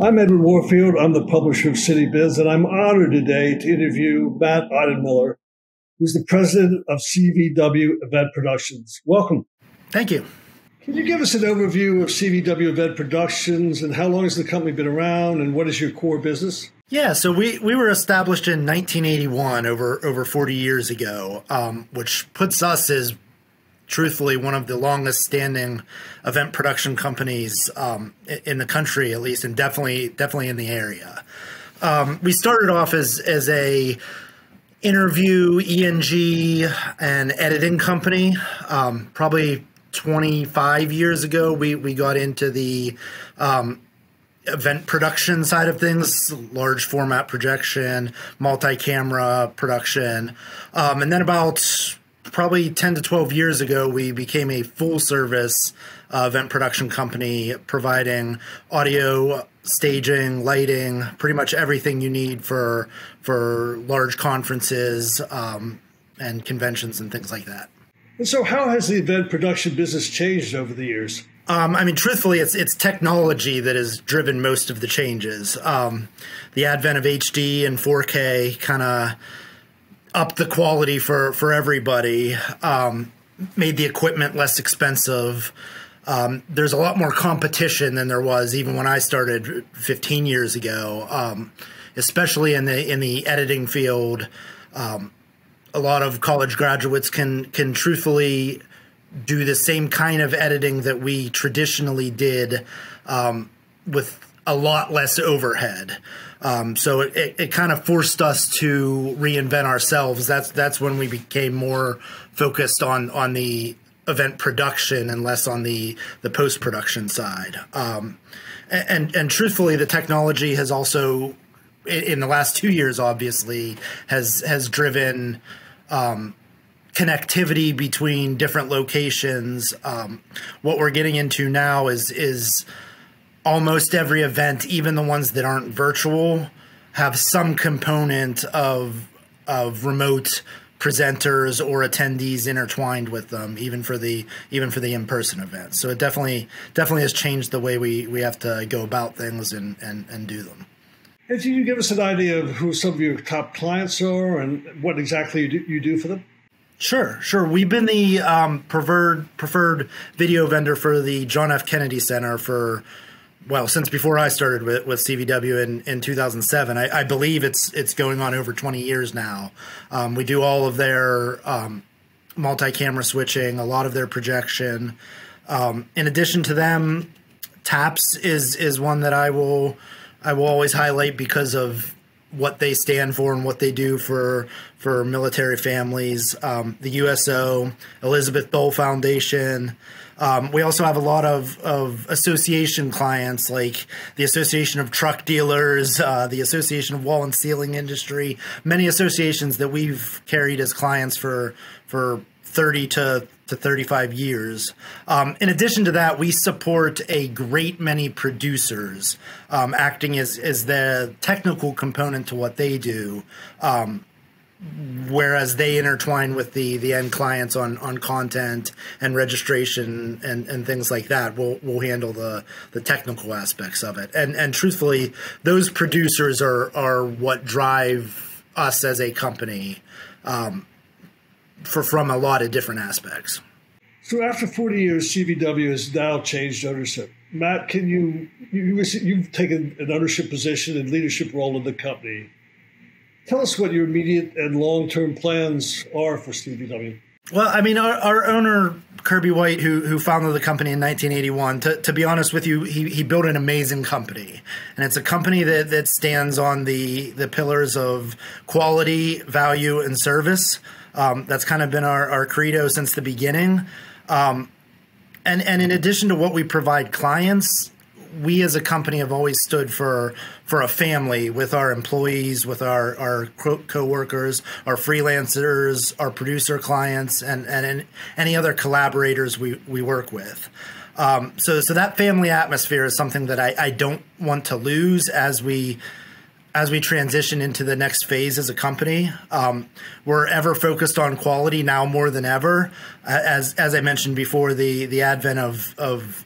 I'm Edward Warfield. I'm the publisher of Citybiz, and I'm honored today to interview Matt Eidemiller, who's the president of CVW Event Productions. Welcome. Thank you. Can you give us an overview of CVW Event Productions and how long has the company been around and what is your core business? Yeah, so we were established in 1981, over 40 years ago, which puts us as truthfully one of the longest standing event production companies in the country, at least, and definitely in the area. We started off as a interview, ENG, and editing company. Probably 25 years ago, we got into the event production side of things, large format projection, multi-camera production. And then about probably 10 to 12 years ago, we became a full service event production company providing audio, staging, lighting, pretty much everything you need for large conferences and conventions and things like that. And so how has the event production business changed over the years? I mean, truthfully, it's technology that has driven most of the changes. The advent of HD and 4K kind of upped the quality for everybody, made the equipment less expensive. There's a lot more competition than there was even when I started 15 years ago, especially in the editing field. A lot of college graduates can truthfully do the same kind of editing that we traditionally did with a lot less overhead. So it kind of forced us to reinvent ourselves. That's when we became more focused on the event production and less on the post-production side. And truthfully, the technology has also, in the last 2 years, obviously, has driven connectivity between different locations. What we're getting into now is almost every event, even the ones that aren't virtual, have some component of remote presenters or attendees intertwined with them, even for the in-person events. So it definitely has changed the way we have to go about things and do them. And can you give us an idea of who some of your top clients are and what exactly you do for them? Sure. We've been the preferred video vendor for the John F. Kennedy Center since before I started with CVW in 2007. I believe it's going on over 20 years now. We do all of their multi-camera switching, a lot of their projection. In addition to them, TAPS is one that I will always highlight because of what they stand for and what they do for military families. The USO, Elizabeth Dole Foundation. We also have a lot of association clients like the Association of Truck Dealers, the Association of Wall and Ceiling Industry, many associations that we've carried as clients for 30 to 35 years. In addition to that, we support a great many producers, acting as the technical component to what they do, whereas they intertwine with the end clients on content and registration and things like that. We'll handle the technical aspects of it. And truthfully, those producers are what drive us as a company from a lot of different aspects. So after 40 years, CVW has now changed ownership. Matt, can you've taken an ownership position and leadership role in the company. Tell us what your immediate and long-term plans are for CVW. Well, I mean, our owner, Kirby White, who founded the company in 1981, to be honest with you, he built an amazing company. And it's a company that stands on the pillars of quality, value, and service. That's kind of been our credo since the beginning. And in addition to what we provide clients, we as a company have always stood for a family with our employees, with our co-workers, our freelancers, our producer clients, and any other collaborators we work with. So that family atmosphere is something that I don't want to lose as we transition into the next phase as a company. We're ever focused on quality now more than ever. As I mentioned before, the advent of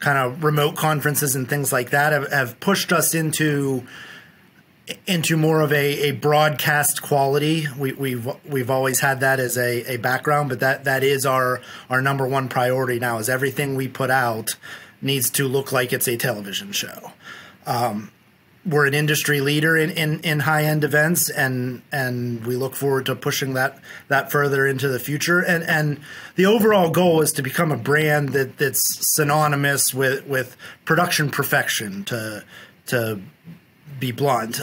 kind of remote conferences and things like that have pushed us into more of a broadcast quality. We've always had that as a background, but that is our number one priority now. Is everything we put out needs to look like it's a television show. We're an industry leader in high-end events, and we look forward to pushing that further into the future. And the overall goal is to become a brand that's synonymous with production perfection, to be blunt.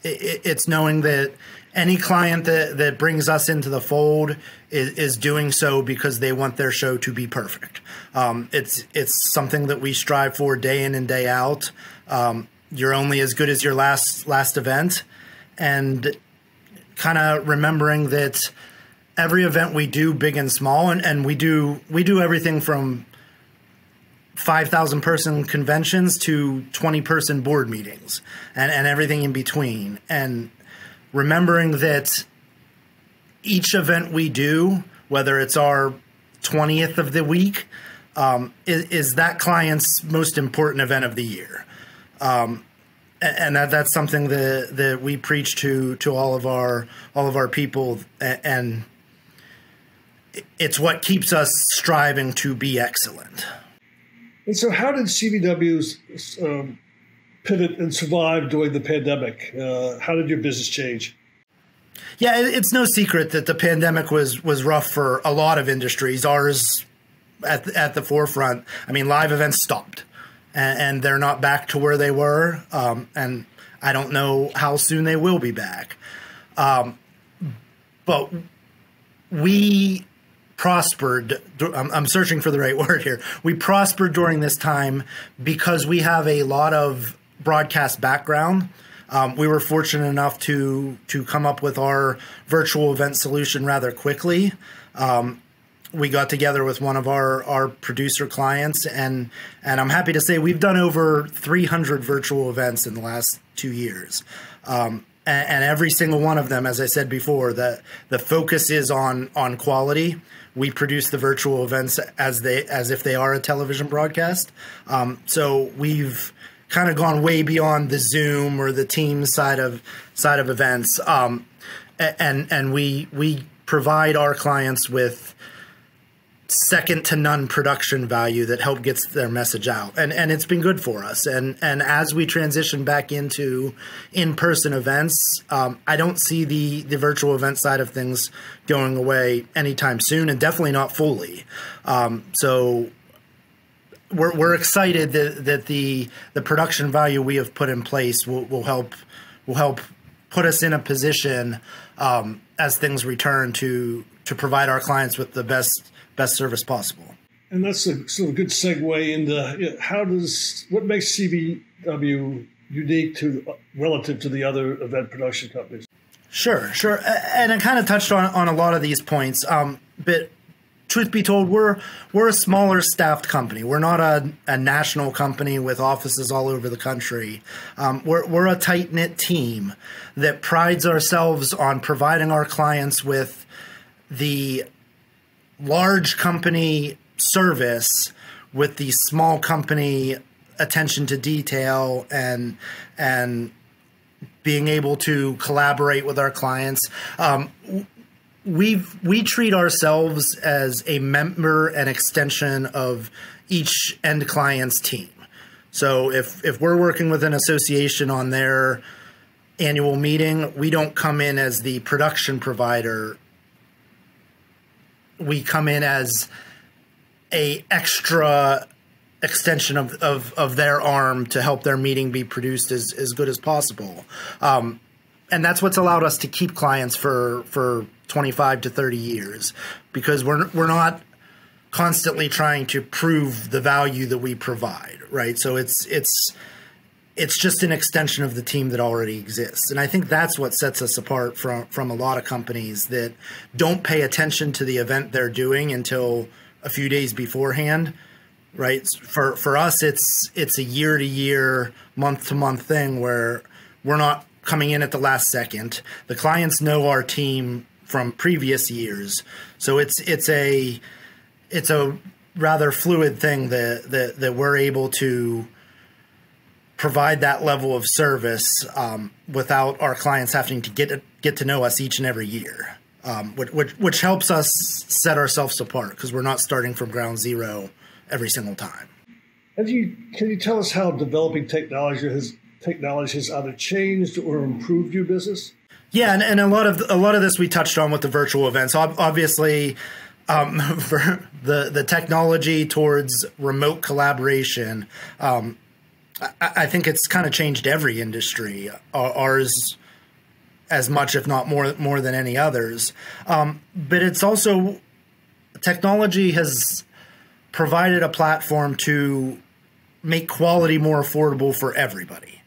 It's knowing that any client that brings us into the fold is doing so because they want their show to be perfect. It's something that we strive for day in and day out. You're only as good as your last event, and kind of remembering that every event we do, big and small, and we do everything from 5,000 person conventions to 20 person board meetings and everything in between. And remembering that each event we do, whether it's our 20th of the week, is that client's most important event of the year. And that's something that we preach to all of our people, and it's what keeps us striving to be excellent. And so how did CVWs pivot and survive during the pandemic? How did your business change? Yeah, it's no secret that the pandemic was rough for a lot of industries, ours at the forefront. I mean, live events stopped, and they're not back to where they were, and I don't know how soon they will be back. But we prospered. I'm searching for the right word here. We prospered during this time because we have a lot of broadcast background. We were fortunate enough to come up with our virtual event solution rather quickly. We got together with one of our producer clients, and I'm happy to say we've done over 300 virtual events in the last 2 years. And every single one of them, as I said before, the focus is on quality. We produce the virtual events as if they are a television broadcast. So we've kind of gone way beyond the Zoom or the Teams side of events, and we provide our clients with second to none production value that help gets their message out, and it's been good for us. And as we transition back into in-person events, I don't see the virtual event side of things going away anytime soon, and definitely not fully. So we're excited that the production value we have put in place will help put us in a position as things return to provide our clients with the best service possible. And that's a sort of good segue into what makes CVW unique relative to the other event production companies? Sure. And I kind of touched on a lot of these points, but truth be told, we're a smaller staffed company. We're not a national company with offices all over the country. We're a tight-knit team that prides ourselves on providing our clients with the large company service with the small company attention to detail and being able to collaborate with our clients. We treat ourselves as a member and extension of each end client's team. So if we're working with an association on their annual meeting, we don't come in as the production provider. We come in as a extra extension of their arm to help their meeting be produced as good as possible. And that's what's allowed us to keep clients for 25 to 30 years, because we're not constantly trying to prove the value that we provide, right? So it's just an extension of the team that already exists. And I think that's what sets us apart from a lot of companies that don't pay attention to the event they're doing until a few days beforehand, right? For us, it's a year-to-year, month-to-month thing where we're not coming in at the last second. The clients know our team from previous years. So it's a rather fluid thing that we're able to provide that level of service without our clients having to get to know us each and every year, which helps us set ourselves apart because we're not starting from ground zero every single time. Can you tell us how developing technology has either changed or improved your business? Yeah, and a lot of this we touched on with the virtual events. Obviously, for the technology towards remote collaboration, I think it's kind of changed every industry, ours as much, if not more than any others. But it's also, technology has provided a platform to make quality more affordable for everybody.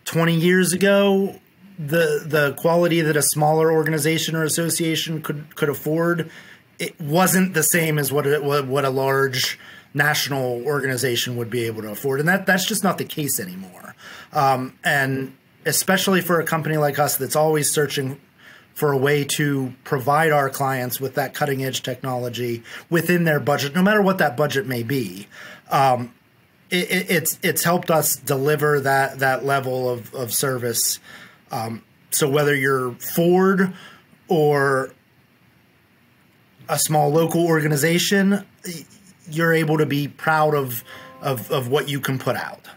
20 years ago, the quality that a smaller organization or association could afford, it wasn't the same as what a large national organization would be able to afford. And that's just not the case anymore. And especially for a company like us that's always searching for a way to provide our clients with that cutting edge technology within their budget, no matter what that budget may be. It's helped us deliver that level of service. So whether you're Ford or a small local organization, you're able to be proud of what you can put out.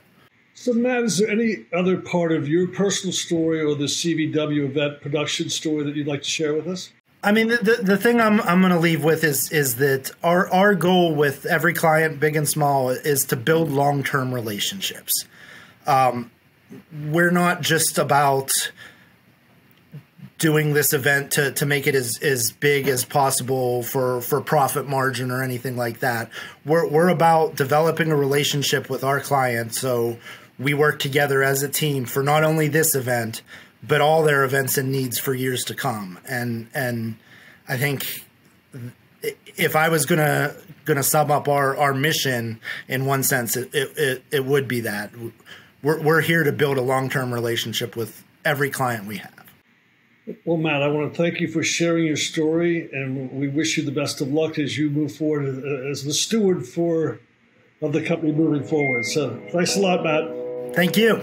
So Matt, is there any other part of your personal story or the CVW event production story that you'd like to share with us? I mean, the thing I'm going to leave with is that our goal with every client, big and small, is to build long-term relationships. We're not just about doing this event to make it as big as possible for profit margin or anything like that. We're about developing a relationship with our clients, so we work together as a team for not only this event, but all their events and needs for years to come. And I think if I was gonna sum up our mission in one sense, it would be that we're here to build a long-term relationship with every client we have. Well, Matt, I want to thank you for sharing your story, and we wish you the best of luck as you move forward as the steward of the company moving forward. So thanks a lot, Matt. Thank you.